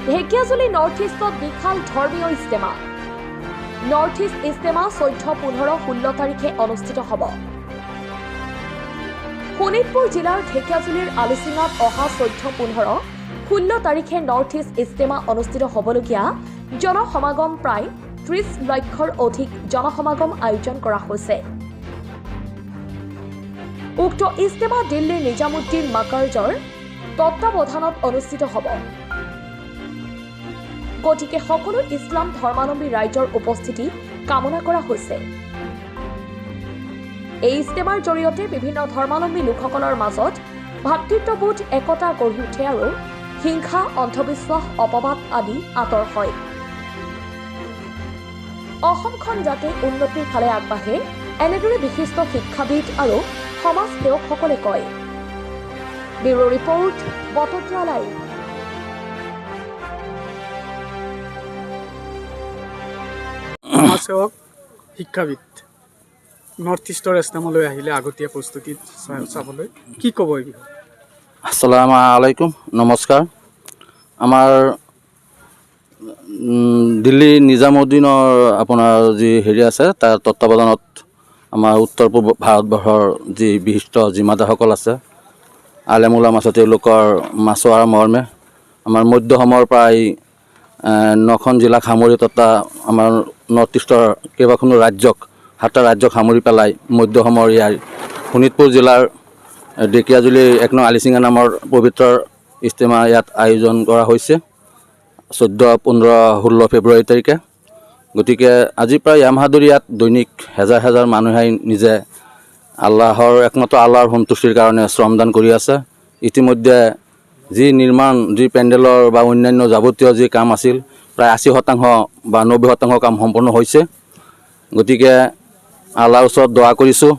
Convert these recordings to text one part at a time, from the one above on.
Dhekiajuli north ইষ্টত বিশাল ধৰ্মীয় ইজতেমা। North east ইজতেমা 14, 15, 16 তাৰিখে অনুষ্ঠিত হ'ব। শোণিতপুৰ জিলাৰ ঢেকিয়াজুলিৰ আলিচিঙাত অহা 14, 15, 16 তাৰিখে নৰ্থ ইষ্ট ইজতেমা অনুষ্ঠিত হ'বলগীয়া জনসমাগম প্ৰায় 30 লক্ষৰ অধিক জনসমাগম আয়োজন কৰা হৈছে। উক্ত ইজতেমা দিল্লীৰ নিজামুদ্দিন মাকাৰ্জৰ তত্বাৱধানত অনুষ্ঠিত হ'ব। গতিকে সকলো ইছলাম ধৰ্মাৱলম্বী ৰাইজৰ উপস্থিতি কামনা কৰা হৈছে। এই ইজতেমাৰ জৰিয়তে বিভিন্ন ধৰ্মাৱলম্বী লোকসকলৰ মাজত ভাতৃত্ববোধ একতা গঢ়ি উঠে আৰু হিংসা, অন্ধবিশ্বাস, অপবাদ আদি আঁতৰ হয়। অসমখন যাতে উন্নতিৰ ফালে আগবাঢ়ে এনেদৰে বিশিষ্ট শিক্ষাবিদ আৰু সমাজ সেৱকসকলে কয়। Bureau report, Batadraba live. সমাজসেৱক, শিক্ষাবিদ নৰ্থ ইষ্টৰ ইজতেমালৈ আহিলে আগতীয়া প্ৰস্তুতি চাবলৈ কি ক'ব এই বিষয়ে? আসসালামু আলাইকুম, নমস্কাৰ। আমাৰ দিল্লী নিজামুদ্দিনৰ আপোনাৰ যি হেৰি আছে তাৰ তত্বাৱধানত আমাৰ উত্তৰ পূব ভাৰতবৰ্ষৰ যি বিশিষ্ট জিমাদাৰসকল আছে, আলেমুলামা আছে, তেওঁলোকৰ মাছোৱাৰ মৰ্মে আমাৰ মধ্য অসমৰ প্ৰায় 9খন জিলাক সামৰি তথা আমাৰ নৰ্থ ইষ্টৰ কেইবাখনো ৰাজ্যক 7টা ৰাজ্যক সামৰি পেলাই মধ্য অসমৰ ইয়াৰ শোণিতপুৰ জিলাৰ ঢেকিয়াজুলি 1 নং আলিচিঙা নামৰ পবিত্ৰ ইজতেমা ইয়াত আয়োজন কৰা হৈছে 14, 15, 16 ফেব্ৰুৱাৰী তাৰিখে। গতিকে আজি প্ৰায় এমাহ ধৰি ইয়াত দৈনিক হাজাৰ হাজাৰ মানুহে নিজে আল্লাহৰ একমাত্ৰ আল্লাহৰ সন্তুষ্টিৰ কাৰণে শ্ৰমদান কৰি আছে। ইতিমধ্যে যি নিৰ্মাণ, যি পেণ্ডেলৰ বা অন্যান্য যাৱতীয় যি কাম আছিল প্ৰায় 80% বা 90% কাম সম্পূৰ্ণ হৈছে। গতিকে আল্লাহৰ ওচৰত দোৱা কৰিছোঁ,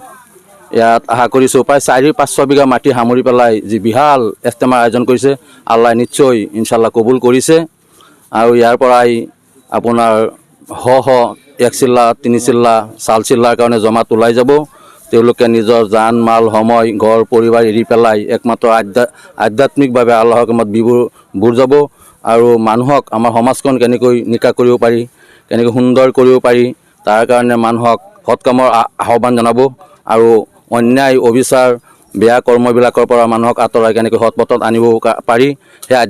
ইয়াত আশা কৰিছোঁ প্ৰায় 400-500 বিঘা মাটি সামৰি পেলাই যি বিশাল ইজতেমাৰ আয়োজন কৰিছে, আল্লাহ নিশ্চয় ইনশাল্লাহ কবুল কৰিছে। আৰু ইয়াৰ পৰাই আপোনাৰ এক চিল্লা, 3 চিল্লা, চাল চিল্লাৰ কাৰণে জমাত ওলাই যাব। তেওঁলোকে নিজৰ জান, মাল, সময়, ঘৰ পৰিবাৰ এৰি পেলাই একমাত্ৰ আধ্যাত্মিকভাৱে আল্লাহৰ কামত বুৰ যাব। আৰু মানুহক আমাৰ সমাজখন কেনেকৈ নিকা কৰিব পাৰি, কেনেকৈ সুন্দৰ কৰিব পাৰি, তাৰ কাৰণে মানুহক সৎ কামৰ আহ্বান জনাব। আৰু অন্যায়, অবিচাৰ, বেয়া কৰ্মবিলাকৰ পৰা মানুহক আঁতৰাই কেনেকৈ সৎ পথত আনিব পাৰি, সেই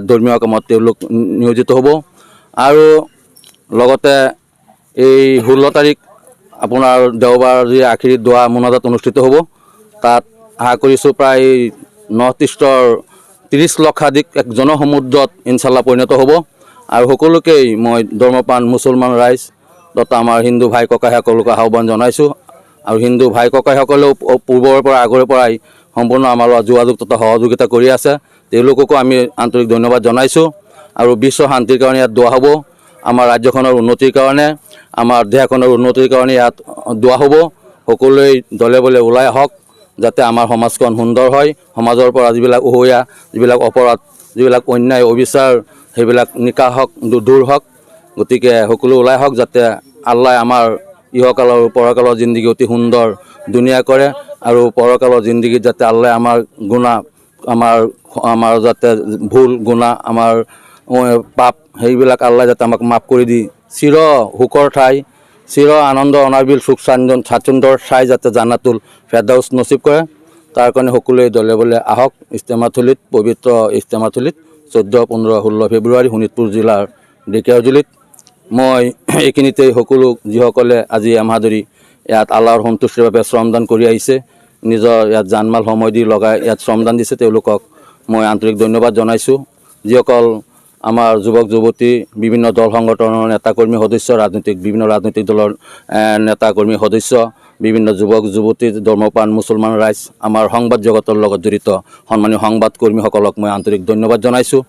ধৰ্মীয় কামত তেওঁলোক নিয়োজিত হ'ব। আৰু লগতে এই 16 তাৰিখ আপোনাৰ দেওবাৰ যি আখিৰি দোৱা মোনাজাত অনুষ্ঠিত হ'ব, তাত আশা কৰিছোঁ প্ৰায় নৰ্থ ইষ্টৰ 30 লক্ষাধিক এক জনসমুদ্ৰত ইনশাল্লাহ পৰিণত হ'ব। আৰু সকলোকেই মই ধৰ্মপ্ৰাণ মুছলমান ৰাইজ তথা আমাৰ হিন্দু ভাই ককাইসকলক আহ্বান জনাইছোঁ। আৰু হিন্দু ভাই ককাইসকলেও পূৰ্বৰ পৰা আগৰে পৰাই সম্পূৰ্ণ আমাৰ লগত যোগাযোগ তথা সহযোগিতা কৰি আছে, তেওঁলোককো আমি আন্তৰিক ধন্যবাদ জনাইছোঁ। আৰু বিশ্ব শান্তিৰ কাৰণে ইয়াত দোৱা হ'ব, আমাৰ ৰাজ্যখনৰ উন্নতিৰ কাৰণে, আমাৰ দেশখনৰ উন্নতিৰ কাৰণে ইয়াত দোৱা হ'ব। সকলোৱে দলে বলে ওলাই আহক যাতে আমাৰ সমাজখন সুন্দৰ হয়, সমাজৰ পৰা যিবিলাক অহূয়া, যিবিলাক অপৰাধ, যিবিলাক অন্যায় অবিচাৰ, সেইবিলাক নিকা হওক, দূৰ হওক। গতিকে সকলো ওলাই আহক যাতে আল্লাহ আমাৰ ইহকালৰ পৰকালৰ জিন্দগী অতি সুন্দৰ ধুনীয়া কৰে। আৰু পৰকালৰ জিন্দগীত যাতে আল্লাহ আমাৰ গুণা, আমাৰ যাতে ভুল গুণা, আমাৰ পাপ, সেইবিলাক আল্লাহ যাতে আমাক মাফ কৰি দি চিৰ সুখৰ ঠাই, চিৰ আনন্দ অনাবিল সুখ স্বাচ্ছন্দ্যৰ ঠাই যাতে জান্নাতুল ফেৰদাউছ নচিব কৰে, তাৰ কাৰণে সকলোৱে দলে বলে আহক ইজতেমাথলীত, পবিত্ৰ ইজতেমাথলীত 14, 15, 16 ফেব্ৰুৱাৰী শোণিতপুৰ জিলাৰ ঢেকিয়াজুলিত। মই এইখিনিতে সকলো যিসকলে আজি এমাহ ধৰি ইয়াত আল্লাহৰ সন্তুষ্টিৰ বাবে শ্ৰমদান কৰি আহিছে, নিজৰ ইয়াত জানমাল সময় দি লগাই ইয়াত শ্ৰমদান দিছে, তেওঁলোকক মই আন্তৰিক ধন্যবাদ জনাইছোঁ। যিসকল আমাৰ যুৱক যুৱতী, বিভিন্ন দল সংগঠনৰ নেতাকৰ্মী সদস্য, বিভিন্ন ৰাজনৈতিক দলৰ নেতাকৰ্মী সদস্য, বিভিন্ন যুৱক যুৱতী, ধৰ্মপ্ৰাণ মুছলমান ৰাইজ, আমাৰ সংবাদ জগতৰ লগত জড়িত সন্মানীয় সংবাদকৰ্মীসকলক মই আন্তৰিক ধন্যবাদ জনাইছোঁ।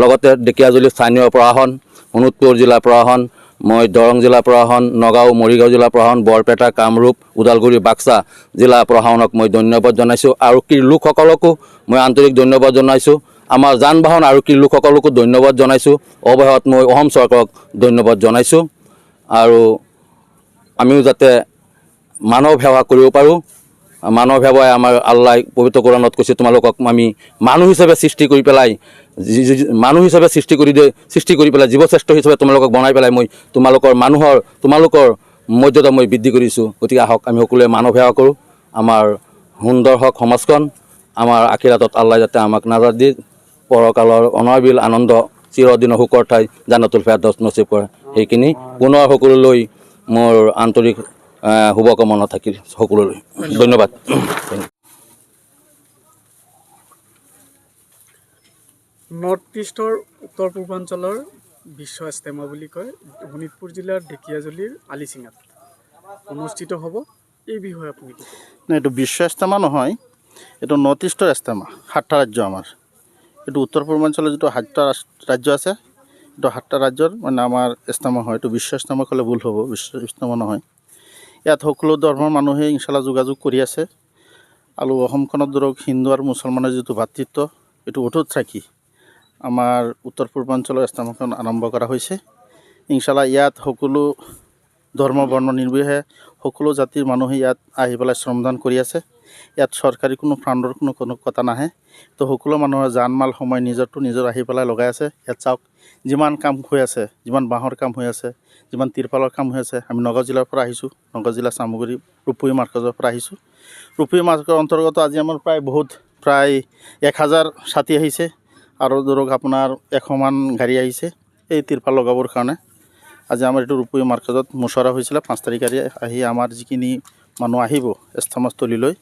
লগতে ঢেকিয়াজুলি স্থানীয় প্ৰশাসন, শোণিতপুৰ জিলা প্ৰশাসন, মই দৰং জিলা প্ৰশাসন, নগাঁও, মৰিগাঁও জিলা প্ৰশাসন, বৰপেটা, কামৰূপ, ওদালগুৰি, বাক্সা জিলা প্ৰশাসনক মই ধন্যবাদ জনাইছোঁ। আৰক্ষীৰ লোকসকলকো মই আন্তৰিক ধন্যবাদ জনাইছোঁ। আমাৰ যান বাহন আৰক্ষীৰ লোকসকলকো ধন্যবাদ জনাইছোঁ। অৱশেষত মই অসম চৰকাৰক ধন্যবাদ জনাইছোঁ। আৰু আমিও যাতে মানৱ সেৱা কৰিব পাৰোঁ, মানৱ সেৱাই আমাৰ আল্লাই পবিত্ৰ কোৰাণত কৈছে তোমালোকক আমি মানুহ হিচাপে সৃষ্টি কৰি পেলাই মানুহ হিচাপে সৃষ্টি কৰি পেলাই জীৱশ্ৰেষ্ঠ হিচাপে তোমালোকক বনাই পেলাই মই তোমালোকৰ মৰ্যাদা মই বৃদ্ধি কৰিছোঁ। গতিকে আহক আমি সকলোৱে মানৱ সেৱা কৰোঁ। আমাৰ সুন্দৰ হওক সমাজখন, আমাৰ আখিৰাতত আল্লাই যাতে আমাক নাজাত দি পৰকালৰ অনাবিল আনন্দ চিৰদিনৰ সুখৰ ঠাই জান্নাতুল ফেৰদৌছ নচিব কৰে। সেইখিনি পুনৰ সকলোলৈ মোৰ আন্তৰিক শুভকামনা থাকিল সকলোলৈ। ধন্যবাদ। নৰ্থ ইষ্টৰ উত্তৰ পূৰ্বাঞ্চলৰ বিশ্ব ইস্তেমা বুলি কয় শোণিতপুৰ জিলাৰ ঢেকীয়াজুলিৰ আলিচিঙাত অনুষ্ঠিত হ'ব। এই বিষয়ে আপুনি কি ক'ব? না, এইটো বিশ্ব ইস্তেমা নহয়, এইটো নৰ্থ ইষ্টৰ ইস্তেমা। 7টা ৰাজ্য আমাৰ, এইটো উত্তৰ পূৰ্বাঞ্চলৰ যিটো 7টা ৰাজ্য আছে, এইটো 7টা ৰাজ্যৰ মানে আমাৰ ইস্তেমা হয়। এইটো বিশ্ব ইস্তেমা ক'লে ভুল হ'ব, বিশ্ব ইস্তেমা নহয়। ইয়াত সকলো ধৰ্মৰ মানুহে ইনশাল্লাহ যোগাযোগ কৰি আছে। আৰু অসমখনত ধৰক হিন্দু আৰু মুছলমানৰ যিটো ভাতৃত্ব, এইটো অটুট ৰাখি আমাৰ উত্তৰ পূৰ্বাঞ্চলৰ ইস্তেমাখন আৰম্ভ কৰা হৈছে। ইনশাল্লাহ ইয়াত সকলো ধৰ্ম বৰ্ণ নিৰ্বিশেষে সকলো জাতিৰ মানুহে ইয়াত আহি পেলাই শ্ৰমদান কৰি আছে। ইয়াত চৰকাৰী কোনো ফাণ্ডৰ কোনো কথা নাহে। তো সকলো মানুহৰ জান মাল সময় নিজৰ আহি পেলাই লগাই আছে। ইয়াত চাওক যিমান কাম হৈ আছে, যিমান বাঁহৰ কাম হৈ আছে, যিমান তিৰপালৰ কাম হৈ আছে। আমি নগাঁও জিলাৰ পৰা আহিছোঁ, নগাঁও জিলা চামগুৰি ৰূপহী মাৰ্কেজৰ পৰা আহিছোঁ। ৰূপহী মাৰ্কেজৰ অন্তৰ্গত আজি আমাৰ প্ৰায় 1000 ছাতি আহিছে আৰু ধৰক আপোনাৰ 100 মান গাড়ী আহিছে এই তিৰপাল লগাবৰ কাৰণে। আজি আমাৰ এইটো ৰূপহী মাৰ্কেজত মুচৰা হৈছিলে 5 তাৰিখে আহি আমাৰ যিখিনি মানুহ আহিব ইস্তেমাস্থলীলৈ,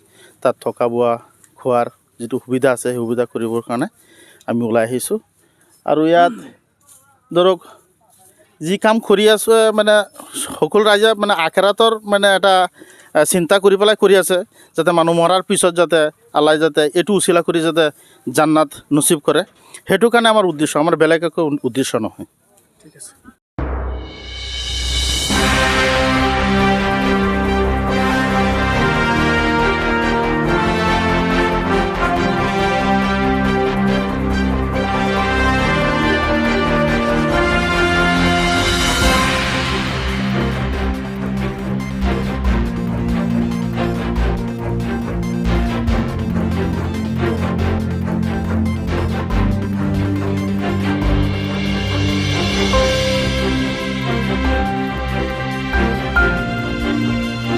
তাত থকা বোৱা খোৱাৰ যিটো সুবিধা আছে সেই সুবিধা কৰিবৰ কাৰণে আমি ওলাই আহিছোঁ। আৰু ইয়াত ধৰক যি কাম কৰি আছোঁ মানে সকলো ৰাইজে মানে আখেৰাতৰ মানে এটা চিন্তা কৰি পেলাই কৰি আছে, যাতে মানুহ মৰাৰ পিছত যাতে আল্লাই যাতে এইটো উচিলা কৰি যাতে জান্নাত নচিব কৰে। সেইটো কাৰণে আমাৰ উদ্দেশ্য, আমাৰ বেলেগ একো উদ্দেশ্য নহয়। ঠিক আছে।